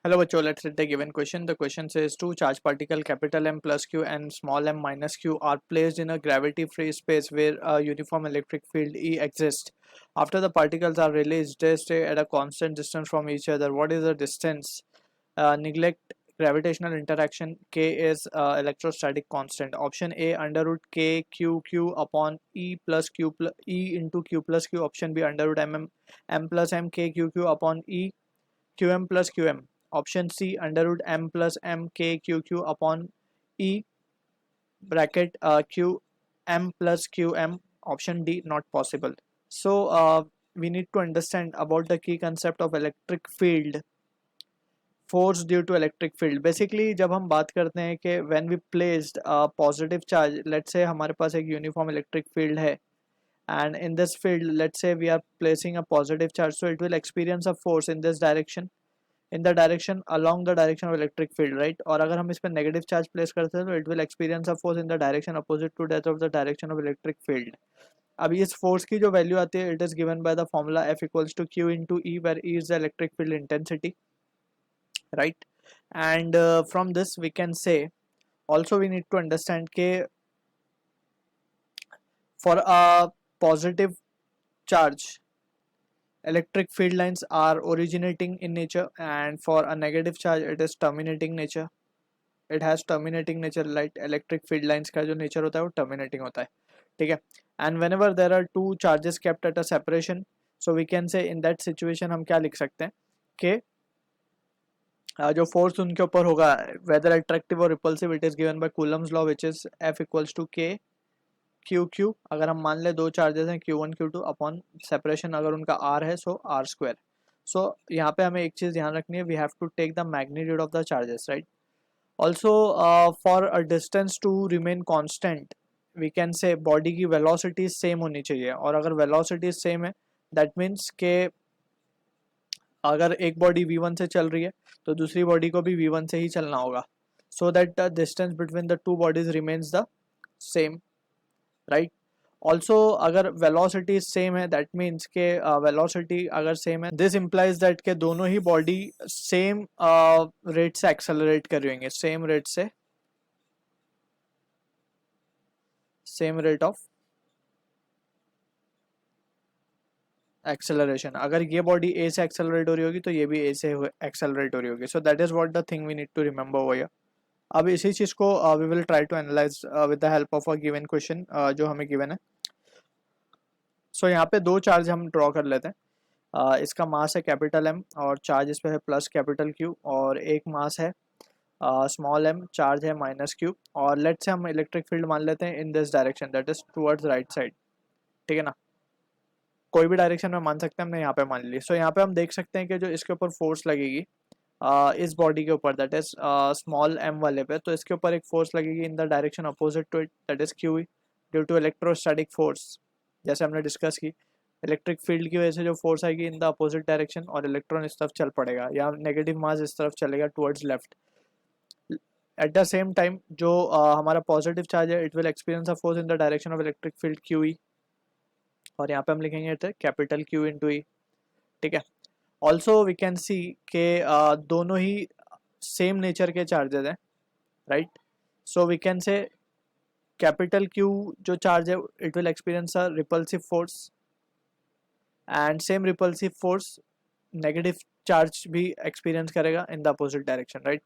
Hello, bachcho. Let's read the given question. The question says two charge particle capital M plus Q and small m minus q are placed in a gravity-free space where a uniform electric field E exists. After the particles are released, they stay at a constant distance from each other. What is the distance? Neglect gravitational interaction. K is electrostatic constant. Option A under root K Q Q upon E plus Q plus E into Q plus Q. Option B under root M plus M K Q Q upon E qm plus qm. Option C under root m plus m k q q upon e bracket q m plus qm. Option D not possible. So we need to understand about the key concept of electric field. Force due to electric field basically जब हम बात करते हैं कि when we placed positive charge, let's say हमारे पास एक uniform electric field है, and in this field let's say we are placing a positive charge, so it will experience a force in this direction, in the direction along the direction of electric field, right? और अगर हम इस पर negative charge place करते हैं तो it will experience a force in the direction opposite to that of the direction of electric field. अब इस फोर्स की जो वैल्यू आती है, it is given by the formula F equals to Q into E, where E is the electric field intensity, right? And from this we can say, also we need to understand ke for a positive charge electric field lines are originating in nature, and for a negative charge it is terminating nature. It has terminating nature, like electric field lines का जो nature होता है वो terminating होता है, ठीक है? And whenever there are two charges kept at a separation, so we can say in that situation हम क्या लिख सकते हैं कि जो फोर्स उनके ऊपर होगा whether attractive or repulsive, it is given by Coulomb's law which is F equals to K Q Q. अगर हम मान ले दो चार्जेस हैं Q1 Q2 अपॉन सेपरेशन अगर उनका R है, सो R स्क्वायर. सो यहाँ पे हमें एक चीज़ ध्यान रखनी है, we have to take the magnitude of the charges, right? Also for a distance to remain constant we can say body की वेलोसिटी सेम होनी चाहिए, और अगर वेलोसिटी सेम है दैट मीन्स के अगर एक बॉडी V1 से चल रही है तो दूसरी बॉडी को भी V1 से ही चलना होगा, so that the distance between the two bodies remains the same, right? Also अगर वेलोसिटी सेम है दैट मीन्स के वेलोसिटी अगर सेम है, दिस इम्प्लाइज दैट के दोनों ही बॉडी सेम रेट से एक्सेलरेट कर रही होंगे, सेम रेट से, सेम रेट ऑफ एक्सेलरेशन. अगर ये बॉडी ए से एक्सेलरेट हो रही होगी तो ये भी ए से एक्सेलरेट हो रही होगी. So that is what the thing we need to remember over here. अब इसी चीज़ को we will try to analyze with the help of a given question जो हमें गिवन है. सो यहाँ पे दो चार्ज हम ड्रॉ कर लेते हैं. इसका मास है कैपिटल एम और चार्ज इस पे है प्लस कैपिटल क्यू, और एक मास है स्मॉल एम, चार्ज है माइनस क्यू, और लेट से हम इलेक्ट्रिक फील्ड मान लेते हैं in this direction, that is towards right side, ठीक है ना? कोई भी डायरेक्शन में मान सकते हैं, हमने यहाँ पे मान ली. सो यहाँ पे हम देख सकते हैं कि जो इसके ऊपर फोर्स लगेगी इस बॉडी के ऊपर, दैट इज स्मॉल एम वाले पे, तो इसके ऊपर एक फोर्स लगेगी in the direction opposite to it, that is Q, due to electrostatic force. जैसे हमने डिस्कस की, इलेक्ट्रिक फील्ड की वजह से जो फोर्स आएगी इन द अपोजिट डायरेक्शन, और इलेक्ट्रॉन इस तरफ चल पड़ेगा, या नेगेटिव मास इस तरफ चलेगा towards left. At the same time जो हमारा पॉजिटिव चार्ज है, it will experience a force in the direction of electric field Q E, और यहाँ पे हम लिखेंगे कैपिटल क्यू इंटू ई, ठीक है? ऑल्सो वी कैन सी के दोनों ही सेम नेचर के चार्जेस हैं, right? So we can say capital Q जो चार्ज है it will experience a repulsive force, and same repulsive force negative charge भी एक्सपीरियंस करेगा in the opposite direction, right?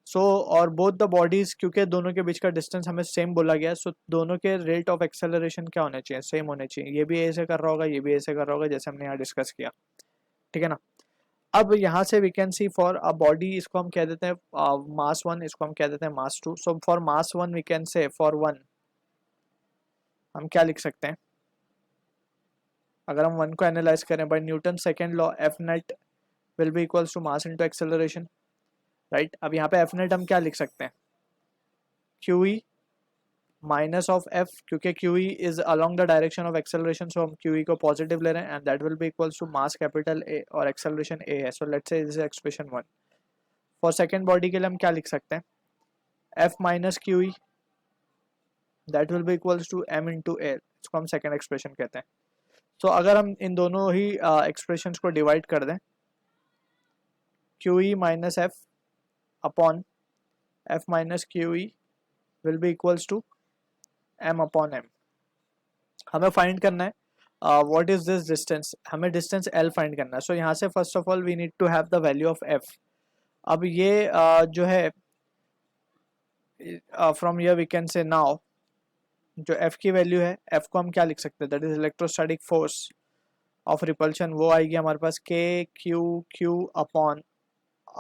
So और बोथ द बॉडीज, क्योंकि दोनों के बीच का डिस्टेंस हमें सेम बोला गया है, सो दोनों के रेट ऑफ एक्सेलरेशन क्या होने चाहिए? सेम होने चाहिए. ये भी ए से कर रहा होगा, ये भी ए से कर रहा होगा, जैसे हमने यहाँ डिस्कस किया, ठीक है ना? अब यहाँ से we can see for a body, इसको हम कह देते हैं मास वन, इसको हम कह देते हैं mass two. So for mass one we can say for one हम क्या लिख सकते हैं? अगर हम वन को एनालाइज करें by Newton second law, F net will be equals to mass into acceleration, right? अब यहाँ पे एफ नेट हम क्या लिख सकते हैं? Q E minus of F, क्योंकि Q E is along the direction of acceleration, so हम क्यू ई को पॉजिटिव ले रहे हैं, and that will be equals to mass capital A और एक्सेलरेशन ए है. So let's say this is expression one. For second body के लिए हम क्या लिख सकते हैं? F minus Q E that will be equals to M into A, इसको हम सेकेंड एक्सप्रेशन कहते हैं. तो अगर हम इन दोनों ही एक्सप्रेशंस को डिवाइड कर दें, QE minus F upon F minus QE will be equals to M upon M. हमें फाइंड करना है व्हाट इज दिस डिस्टेंस, हमें डिस्टेंस L फाइंड करना है. सो यहाँ से first of all we need to have the value of F. अब ये जो है from here we can say now जो F की वैल्यू है, F को हम क्या लिख सकते हैं, that is electrostatic force of repulsion. वो आएगी हमारे पास K Q upon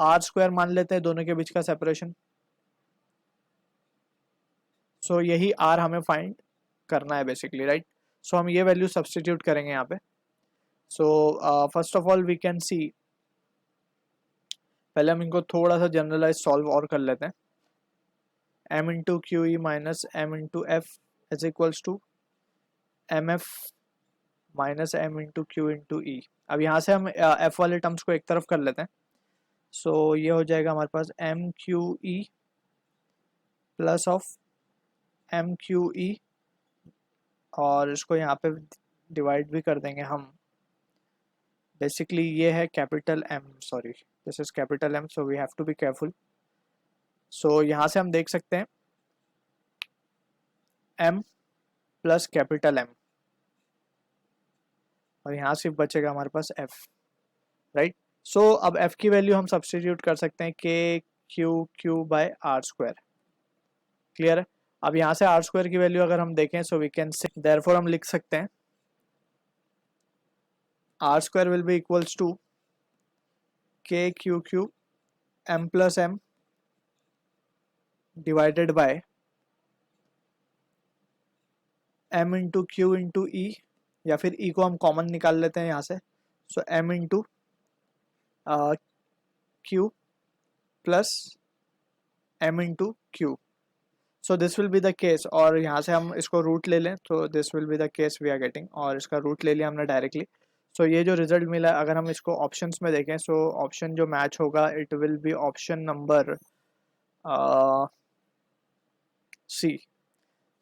R square मान लेते हैं दोनों के बीच का सेपरेशन. सो यही R हमें फाइंड करना है बेसिकली, राइट. सो हम ये वैल्यू सब्सटीट्यूट करेंगे यहाँ पे. So first of all we can see, पहले हम इनको थोड़ा सा जनरलाइज सॉल्व और कर लेते हैं. M into Q E minus M into F is equals to M F minus M into Q into E. अब यहाँ से हम F वाले टर्म्स को एक तरफ कर लेते हैं. सो ये हो जाएगा हमारे पास M Q E plus of M Q E, और इसको यहाँ पे डिवाइड भी कर देंगे हम. बेसिकली ये है capital M, sorry this is capital M, so we have to be careful. So यहाँ से हम देख सकते हैं M प्लस कैपिटल M, और यहाँ सिर्फ बचेगा हमारे पास F, राइट. सो अब F की वैल्यू हम सब्स्टिट्यूट कर सकते हैं K Q by R square. Clear है. अब यहाँ से R स्क्वायर की वैल्यू अगर हम देखें, so we can say therefore हम लिख सकते हैं R square will be equals to K Q M plus M divided by M into Q into E, या फिर E को हम कॉमन निकाल लेते हैं यहाँ से. So M into Q plus M into Q. So this will be the case, और यहाँ से हम इसको रूट ले लें तो this will be the case we are getting, और इसका रूट ले लिया हमने डायरेक्टली. सो ये जो रिजल्ट मिला, अगर हम इसको ऑप्शंस में देखें, सो ऑप्शन जो मैच होगा it will be option number C.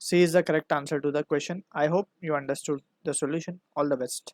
C is the correct answer to the question. I hope you understood the solution. All the best.